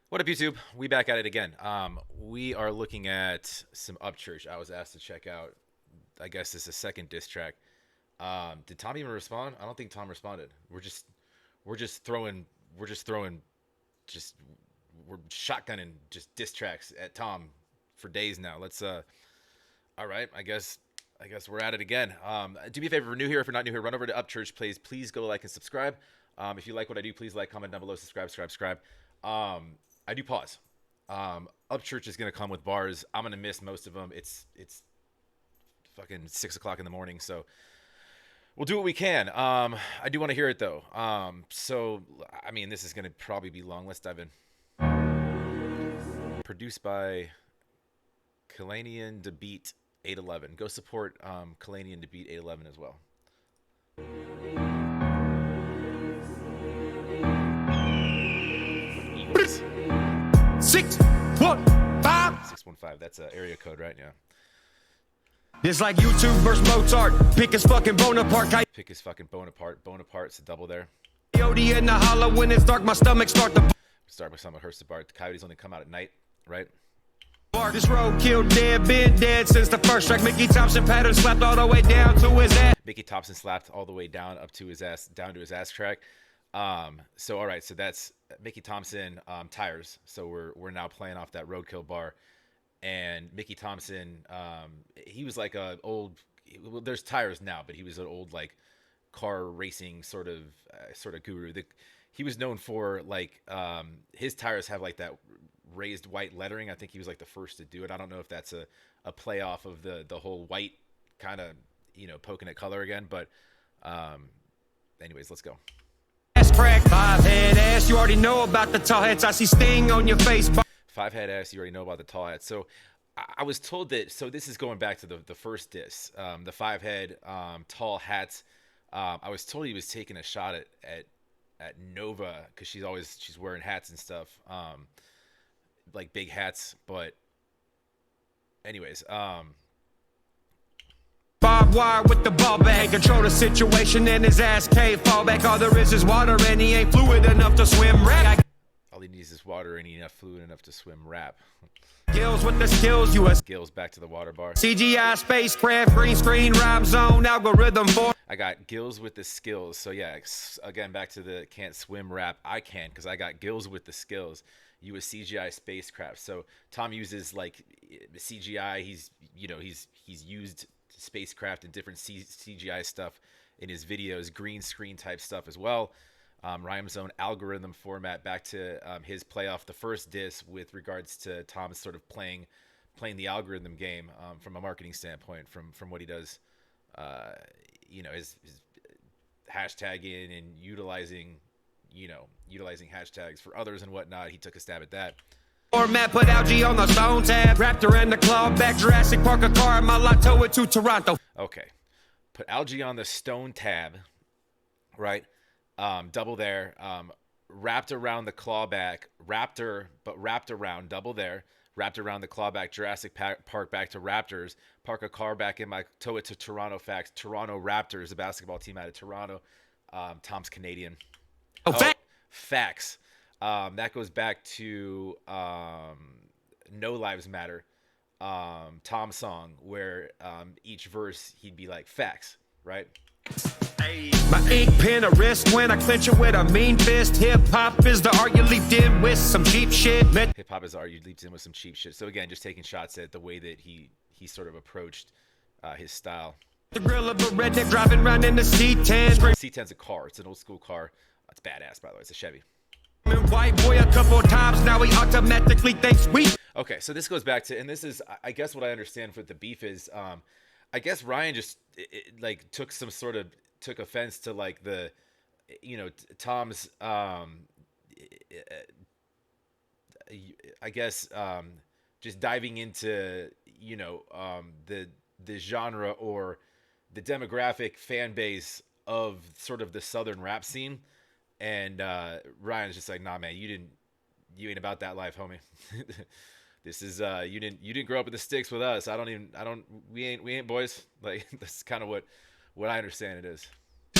What up, YouTube? We back at it again. We are looking at some Upchurch. I was asked to check out. I guess this is a second diss track. Did Tom even respond? I don't think Tom responded. We're just throwing, just we're shotgunning just diss tracks at Tom for days now. Let's All right. I guess we're at it again. Do me a favor, if you're new here. If you're not new here, run over to Upchurch, please go like and subscribe. If you like what I do, please like, comment down below, subscribe. I do pause. Upchurch is gonna come with bars. I'm gonna miss most of them. It's fucking 6 o'clock in the morning, so we'll do what we can. I do want to hear it though. So I mean, this is gonna probably be long. Let's dive in. Produced by Aaaaaand to beat 811. Go support Aaaaaand to beat 811 as well. 615. 615. That's an area code, right? Yeah. It's like YouTube versus Mozart. Pick his fucking Bonaparte. Pick his fucking Bonaparte. Bonaparte's a double there. Coyote in the hollow when it's dark. My stomach start to. Start by someone hurts the bar. The coyotes only come out at night, right? This road killed dead, been dead since the first track. Mickey Thompson pattern slapped all the way down to his ass. Mickey Thompson slapped all the way down up to his ass, down to his ass crack. So all right, so that's Mickey Thompson tires. So we're now playing off that roadkill bar, and Mickey Thompson, he was like a old. Well, there's tires now, but he was an old like car racing sort of guru. He was known for like his tires have like that raised white lettering. I think he was like the first to do it. I don't know if that's a play off of the whole white kind of, you know, poking at color again, but anyways, let's go. Crack, five head ass, you already know about the tall hats. I see sting on your face. Five head ass, you already know about the tall hats. So I was told that, so this is going back to the first diss, the five head tall hats. I was told he was taking a shot at Nova because she's wearing hats and stuff, like big hats. But anyways, barbed wire with the ball bag, control the situation and his ass cave. Fall back, all there is water and he ain't fluid enough to swim. Rap. All he needs is water and he ain't fluid enough to swim. Rap. Skills with the skills, US skills back to the water bar. CGI, spacecraft, green screen, rhyme zone, algorithm for. I got gills with the skills. So yeah, again, back to the can't swim rap. I can, because I got gills with the skills. You a CGI spacecraft. So Tom uses like CGI. He's used spacecraft and different CGI stuff in his videos, green screen type stuff as well. Rhyme zone algorithm format, back to his play off the first diss with regards to Tom's sort of playing the algorithm game from a marketing standpoint, from what he does, his hashtagging and utilizing hashtags for others and whatnot. He took a stab at that. Format, put algae on the stone tab, Raptor and the claw back, Jurassic Park a car, my lot tow it to Toronto. Okay, put algae on the stone tab, right? Double there, wrapped around the clawback, raptor, but wrapped around, double there, wrapped around the clawback, Jurassic Park back to Raptors, park a car back in my tow it to Toronto facts, Toronto Raptors, a basketball team out of Toronto. Tom's Canadian. Facts. That goes back to No Lives Matter, Tom's song, where each verse he'd be like facts, right? My ink pen a wrist when I clinch it with a mean fist. Hip hop is the art you leaped in with some cheap shit. Hip hop is the art you leaped in with some cheap shit. So again, just taking shots at the way that he sort of approached his style. The grill of a redneck driving around in the C10. C10's a car. It's an old school car. It's badass, by the way. It's a Chevy. White boy a couple times now he automatically thinks we. Okay, so this goes back to, and this is, I guess what I understand with the beef is, I guess Ryan just like took offense to like the, Tom's, I guess, just diving into, the genre or the demographic fan base of sort of the Southern rap scene. And Ryan's just like, nah, man, you ain't about that life, homie. This is you didn't grow up in the sticks with us. We ain't boys. Like, that's kind of what I understand it is.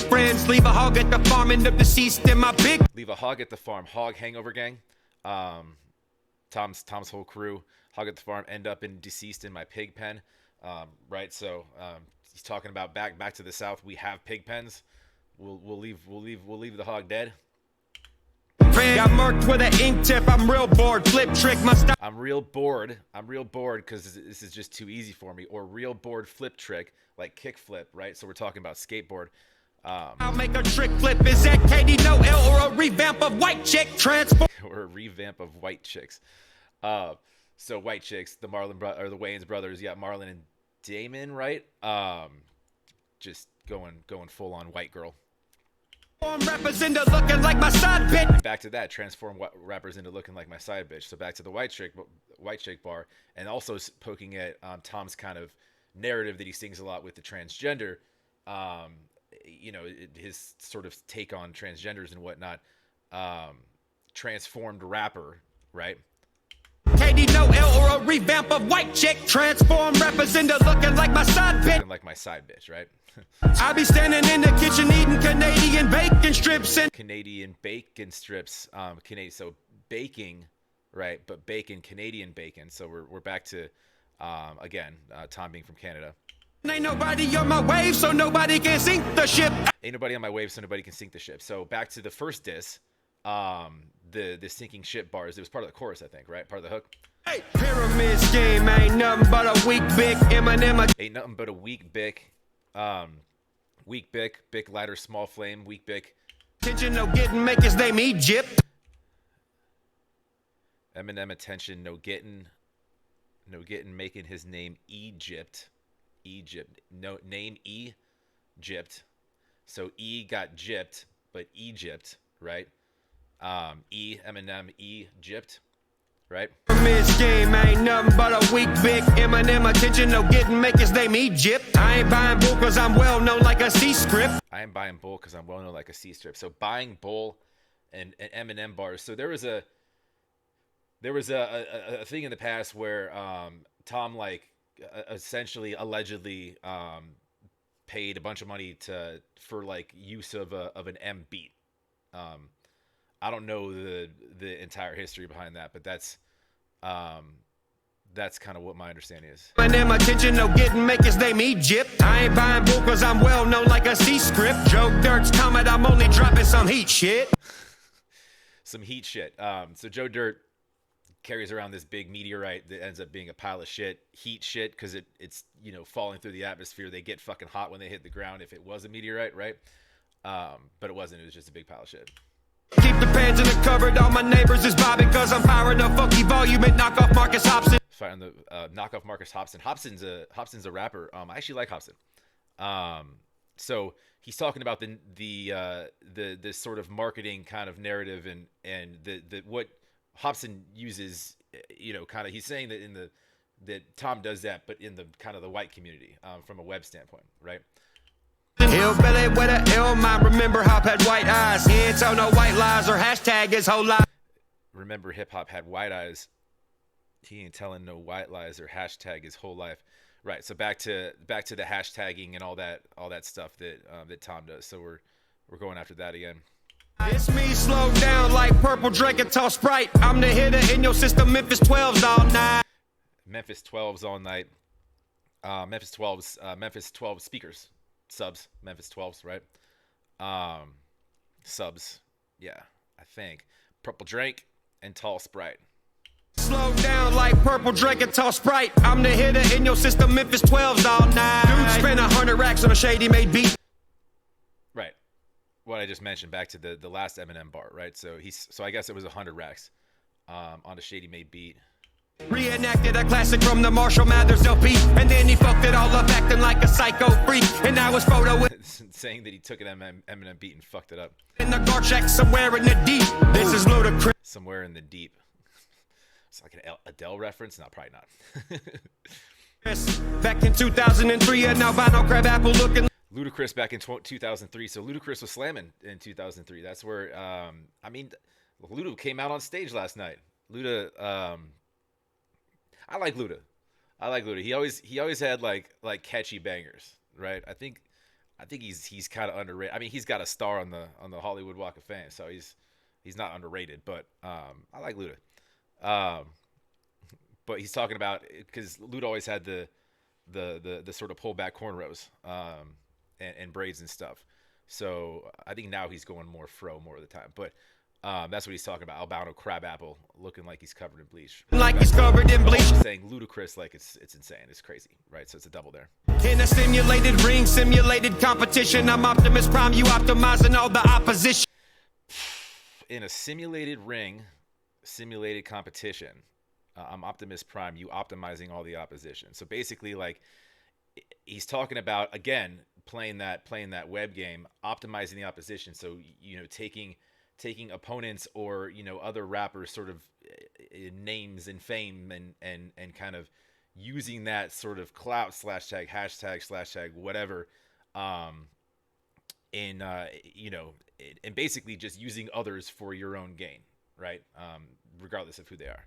Friends leave a hog at the farm, end up deceased in my big. Leave a hog at the farm. Hog hangover gang. Tom's whole crew, Hog at the Farm, end up in deceased in my pig pen, right? So he's talking about back to the south. We have pig pens. We'll leave the hog dead. Got murked with an ink tip. I'm real bored. Flip trick my style. I'm real bored because this is just too easy for me. Or real bored flip trick, like kick flip, right? So we're talking about skateboard. I'll make a trick flip. Is that Katie No L or a revamp of White Chick Transform? Or a revamp of White Chicks. So White Chicks, the the Wayans brothers, yeah, Marlon and Damon, right? Just going full on white girl. Rappers into looking like my side bitch. And back to that, transform rappers into looking like my side bitch. So back to the White Chick bar, and also poking at Tom's kind of narrative that he sings a lot with the transgender. You know, his sort of take on transgenders and whatnot. Transformed rapper, right? Katie No L or a revamp of White Chick Transform rappers into looking like my side bitch. Looking like my side bitch, right? I be standing in the kitchen eating Canadian bacon strips and Canadian bacon strips. So baking, right? But bacon, Canadian bacon. So we're back to again, Tom being from Canada. Ain't nobody on my wave, so nobody can sink the ship. Ain't nobody on my wave, so nobody can sink the ship. So back to the first diss, the sinking ship bars. It was part of the chorus, I think, right? Part of the hook. Hey, pyramid scheme ain't nothing but a weak bick. Eminem. Ain't nothing but a weak bick. Weak bick, bick lighter, small flame, weak bick. Attention, no getting, make his name Egypt. Eminem attention, no getting, making his name Egypt. No name Egypt. So E got gypped, but Egypt, right? Eminem Egypt, right? Pyramid scheme ain't nothing but a weak bick. Eminem attention, no getting, make his name Egypt. I ain't buying bull cause I'm well known like a C script. I am buying bull because I'm well known like a C strip. So buying bull and Eminem bars. So there was a thing in the past where Tom essentially allegedly paid a bunch of money for use of an M beat. I don't know the entire history behind that, but that's kind of what my understanding is. Eminem attention, no getting, make his name Egypt. I ain't buying bull cause I'm well known like a C script. Joe Dirt's comment, I'm only dropping some heat shit. Some heat shit. So Joe Dirt carries around this big meteorite that ends up being a pile of shit, heat shit, because it's falling through the atmosphere. They get fucking hot when they hit the ground if it was a meteorite, right? But it wasn't. It was just a big pile of shit. Keep the pans in the cupboard. All my neighbors is bobbing because I'm firing up funky volume and knock off Marcus Hobson. Fighting the knock off Marcus Hobson. Hobson's a rapper. I actually like Hobson. So he's talking about the sort of marketing kind of narrative and the what Hobson uses. Kind of he's saying that that Tom does that, but in the kind of the white community from a web standpoint, right? Hillbilly with a ill mind. Remember Hop had white eyes. He ain't tell no white lies or hashtag his whole life. Remember hip hop had white eyes. He ain't telling no white lies or hashtag his whole life. Right. So back to the hashtagging and all that stuff that Tom does. So we're going after that again. It's me slow down like purple drink and tall Sprite. I'm the hitter in your system. Memphis 12s all night. Memphis 12s all night. Memphis 12 speakers. Subs, Memphis 12s, right? Subs, yeah, I think. Purple drink and tall Sprite. Slow down like purple drink and tall Sprite. I'm the hitter in your system, Memphis 12s all night. Dude spent 100 racks on a shady made beat. Right. What I just mentioned back to the last Eminem bar, right? So I guess it was 100 racks on a shady made beat. Reenacted a classic from the Marshall Mathers LP, and then he fucked it all up acting like a psycho freak. And now his photo with saying that he took an Eminem beat and fucked it up. In the guard shack somewhere in the deep. This is ludicrous. Somewhere in the deep. It's like an Adele reference? No, probably not. Back in 2003, an albino crab apple looking. Ludacris back in 2003. So Ludacris was slamming in 2003. That's where, Luda came out on stage last night. Luda, I like Luda. He always had like catchy bangers, right? I think he's kind of underrated. I mean, he's got a star on the Hollywood Walk of Fame, so he's not underrated. But I like Luda. but he's talking about because Luda always had the sort of pullback cornrows and braids and stuff. So I think now he's going more fro more of the time. But that's what he's talking about. Albino crabapple looking like he's covered in bleach. Like he's covered in bleach. Saying ludicrous like it's insane. It's crazy, right? So it's a double there. In a simulated ring, simulated competition, I'm Optimus Prime, you optimizing all the opposition. In a simulated ring, simulated competition, I'm Optimus Prime, you optimizing all the opposition. So basically, like, he's talking about, again, playing that web game, optimizing the opposition. So, you know, taking opponents or, you know, other rappers sort of names and fame and kind of using that sort of clout / hashtag / whatever, in you know, and basically just using others for your own gain, right? Regardless of who they are.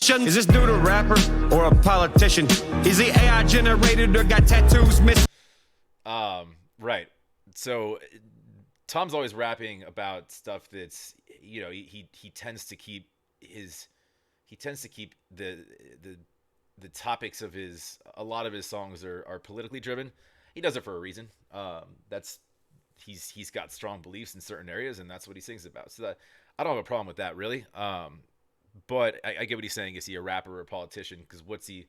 Is this dude a rapper or a politician? Is he AI generated or got tattoos missing? Right. So Tom's always rapping about stuff that's, you know, he tends to keep the topics of a lot of his songs are politically driven. He does it for a reason. He's got strong beliefs in certain areas, and that's what he sings about. So I don't have a problem with that, really. But I get what he's saying. Is he a rapper or a politician? Because what's he?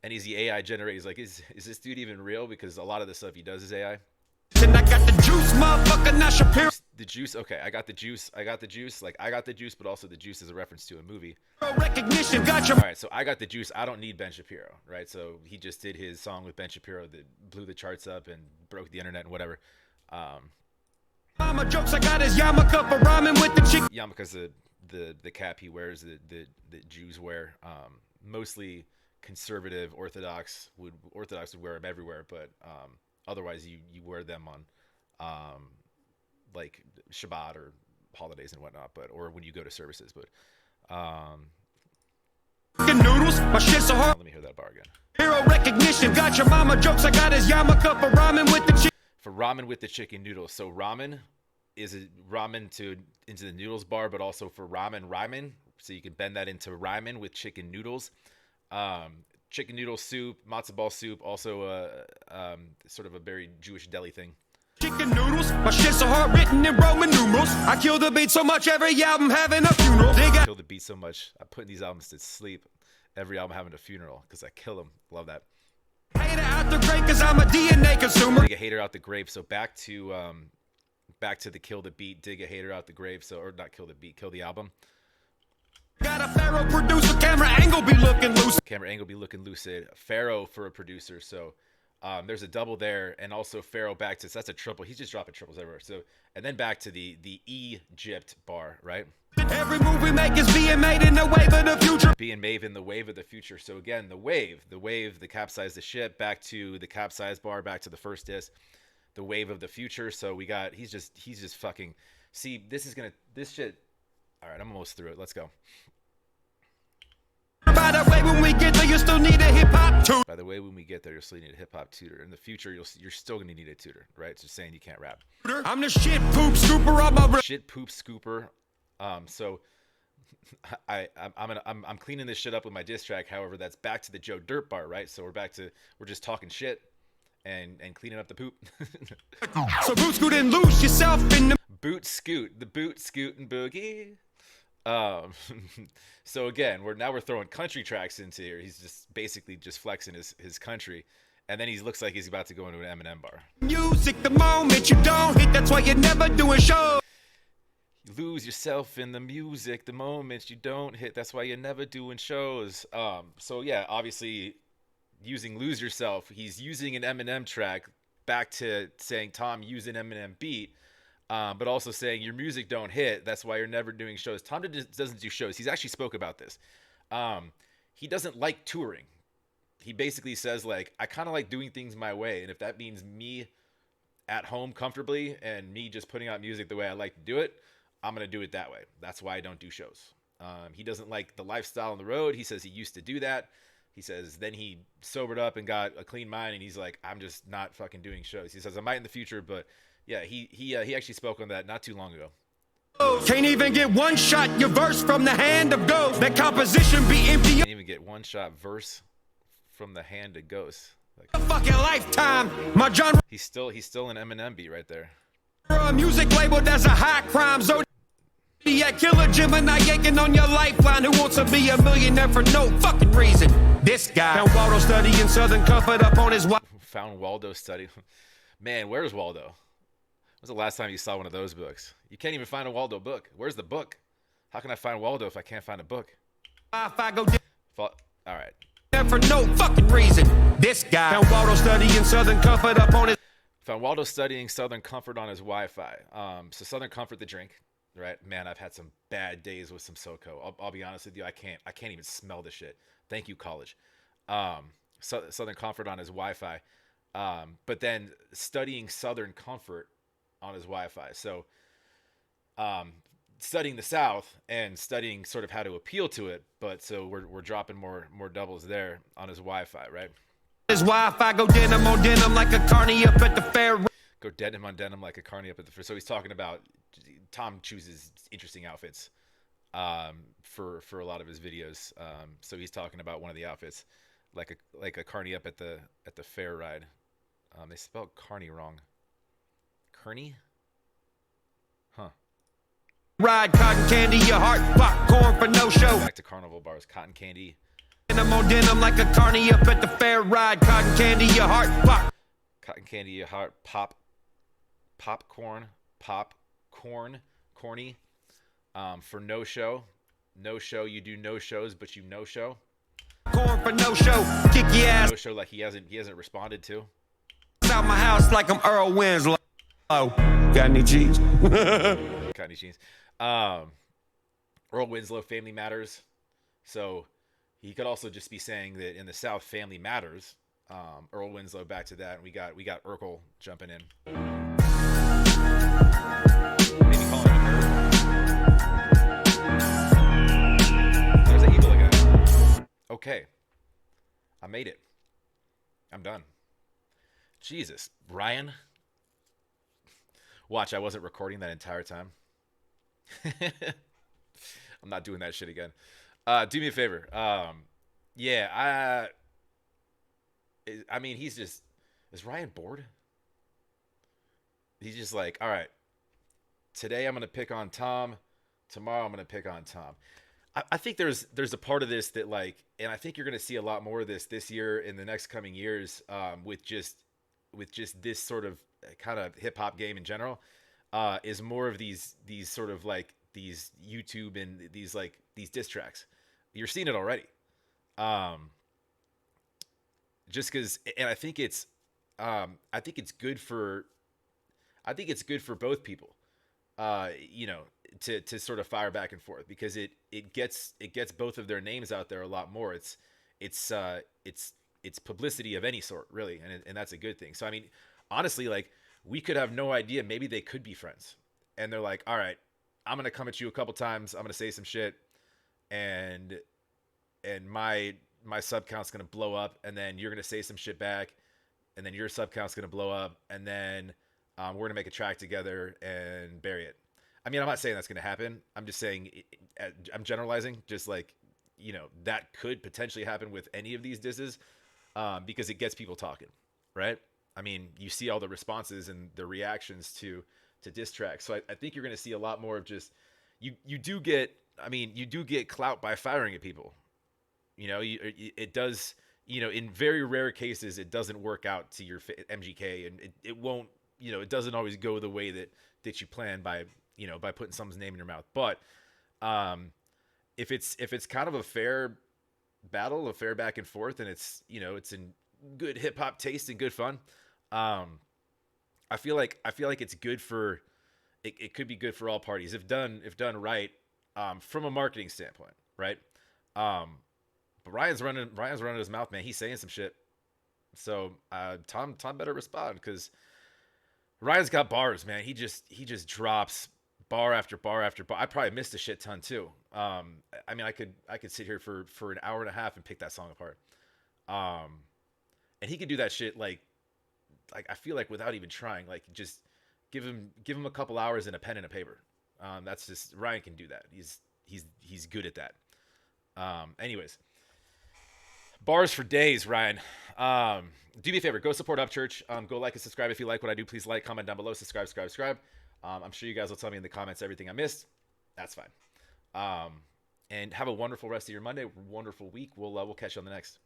And is he AI generated? He's like, is this dude even real? Because a lot of the stuff he does is AI. And I got the juice, motherfucker, not Shapiro. The juice, okay. I got the juice. Like, I got the juice, but also the juice is a reference to a movie. Recognition, gotcha. All right, so I got the juice. I don't need Ben Shapiro, right? So he just did his song with Ben Shapiro that blew the charts up and broke the internet and whatever. Mama jokes, I got his yarmulke for rhyming with the chick. Yarmulke's the cap he wears that Jews wear. Mostly conservative Orthodox would wear them everywhere, but otherwise you wear them on like Shabbat or holidays and whatnot, or when you go to services. But noodles, my shit's so hard. Let me hear that bar again. Hero recognition, got your mama jokes. I got his yarmulke for ramen with the chick. For ramen with the chicken noodles. So ramen is a ramen into the noodles bar, but also for ramen. So you can bend that into ramen with chicken noodles. Chicken noodle soup, matzo ball soup, also sort of a very Jewish deli thing. Chicken noodles, my shit's so hard written in Roman numerals. I kill the beat so much every album having a funeral. Kill the beat so much, I put these albums to sleep. Every album having a funeral because I kill them. Love that. Hater out the grape because I'm a DNA consumer. Dig a hater out the grave. So back to the kill the beat, dig a hater out the grave. So, or not kill the beat, kill the album. Got a Pharaoh producer, camera angle be looking lucid. Camera angle be looking lucid. Pharaoh for a producer. So there's a double there, and also Pharaoh back to, so that's a triple. He's just dropping triples everywhere. So, and then back to the Egypt bar, right? Every move we make is being made in the wave of the future. Being made in the wave of the future. So again, the wave, the capsize the ship, back to the capsize bar, back to the first disc, the wave of the future. So we got, he's just fucking, see, this shit. All right, I'm almost through it. Let's go. By the way, when we get there, you still need a hip hop tutor. By the way, when we get there, you'll still need a hip hop tutor. In the future, you're still gonna need a tutor, right? It's just saying you can't rap. I'm the shit poop scooper on my shit poop scooper. So I'm cleaning this shit up with my diss track. However, that's back to the Joe Dirt bar, right? So we're just talking shit and cleaning up the poop. So boot scoot and lose yourself in the boot scoot and boogie. So again, we're throwing country tracks into here. He's just basically just flexing his country, and then he looks like he's about to go into an Eminem bar. Music, the moment you don't hit, that's why you're never doing shows. You lose yourself in the music the moment you don't hit. That's why you're never doing shows. So yeah, obviously using Lose Yourself, he's using an Eminem track back to saying, Tom, use an Eminem beat. But also saying your music don't hit. That's why you're never doing shows. Tom doesn't do shows. He's actually spoke about this. He doesn't like touring. He basically says, like, I kind of like doing things my way. And if that means me at home comfortably and me just putting out music the way I like to do it, I'm going to do it that way. That's why I don't do shows. He doesn't like the lifestyle on the road. He says he used to do that. He says then he sobered up and got a clean mind. And he's like, I'm just not fucking doing shows. He says I might in the future, but... Yeah, he actually spoke on that not too long ago. Can't even get one shot your verse from the hand of ghosts. That composition be empty. Can't even get one shot verse from the hand of ghosts. Like, A fucking lifetime. My genre he's still an Eminem beat right there. music labeled as a high crime zone. Yeah, killer Gemini yanking on your lifeline. Who wants to be a millionaire for no fucking reason? This guy found Waldo studying Southern Comfort up on his wife. Found Waldo study. Man, where's Waldo? When was the last time you saw one of those books? You can't even find a Waldo book. Where's the book? How can I find Waldo if I can't find a book? I go All right. for no fucking reason. This guy found Waldo studying Southern Comfort up on his. Found Waldo studying Southern Comfort on his Wi-Fi. So Southern Comfort, the drink, right? Man, I've had some bad days with some SoCo. I'll be honest with you. I can't even smell the shit. Thank you, college. Southern Comfort on his Wi-Fi. But then studying Southern Comfort on his Wi-Fi. So, studying the South and studying sort of how to appeal to it. But so we're dropping more doubles there on his Wi-Fi, right? His Wi-Fi go denim on denim like a carny up at the fair. Go denim on denim like a carny up at the fair. So he's talking about Tom chooses interesting outfits for a lot of his videos. So he's talking about one of the outfits like a carny up at the fair ride. They spelled carny wrong. Kearney? Huh. Ride cotton candy, your heart popcorn for no show. Back to carnival bars, cotton candy. Denim on denim like a carny up at the fair ride. Cotton candy, your heart pop. Cotton candy, your heart popcorn, corny. For no show, you do no shows, but you no show. Corn for no show, kick your ass No show like he hasn't responded to. out my house like I'm Earl Winslow. Oh, got any cheese? Got any cheese? Earl Winslow, family matters. So he could also just be saying that in the South, family matters. Earl Winslow, back to that. And we got Urkel jumping in. Maybe calling him Urkel. There's an evil again. Okay. I made it. I'm done. Jesus. Ryan. Watch, I wasn't recording that entire time. I'm not doing that shit again. Do me a favor. I mean, is Ryan bored? He's just like, all right, today I'm going to pick on Tom. Tomorrow I'm going to pick on Tom. I think there's a part of this that, like, and I think you're going to see a lot more of this year in the next coming years, with just this sort of kind of hip hop game in general, is more of these sort of like these YouTube and these diss tracks. You're seeing it already. Just because, and I think it's good for both people, to sort of fire back and forth, because it gets both of their names out there a lot more. It's publicity of any sort, really, and that's a good thing. So I mean, honestly, like, we could have no idea. Maybe they could be friends, and they're like, all right, I'm gonna come at you a couple times. I'm gonna say some shit, and my sub count's gonna blow up, and then you're gonna say some shit back, and then your sub count's gonna blow up, and then we're gonna make a track together and bury it. I mean, I'm not saying that's gonna happen. I'm just saying, I'm generalizing. Just like, that could potentially happen with any of these disses, because it gets people talking, right? I mean, you see all the responses and the reactions to diss tracks. So I think you're gonna see a lot more of just you do get clout by firing at people. It does, in very rare cases, it doesn't work out to your MGK, and it won't, it doesn't always go the way that you plan by putting someone's name in your mouth. But if it's kind of a fair battle, a fair back and forth, and it's in good hip hop taste and good fun, I feel like it's good for it could be good for all parties if done right, from a marketing standpoint, right? But Ryan's running his mouth, man. He's saying some shit. So Tom better respond, because Ryan's got bars, man. He just drops bar after bar after bar. I probably missed a shit ton too. I mean, I could sit here for an hour and a half and pick that song apart. And he could do that shit like I feel like without even trying. Like, just give him a couple hours and a pen and a paper. That's just Ryan can do that. He's good at that. Anyways, bars for days, Ryan. Do me a favor, go support Upchurch. Go like and subscribe if you like what I do. Please like, comment down below, subscribe. I'm sure you guys will tell me in the comments everything I missed. That's fine. And have a wonderful rest of your Monday, wonderful week. We'll catch you on the next.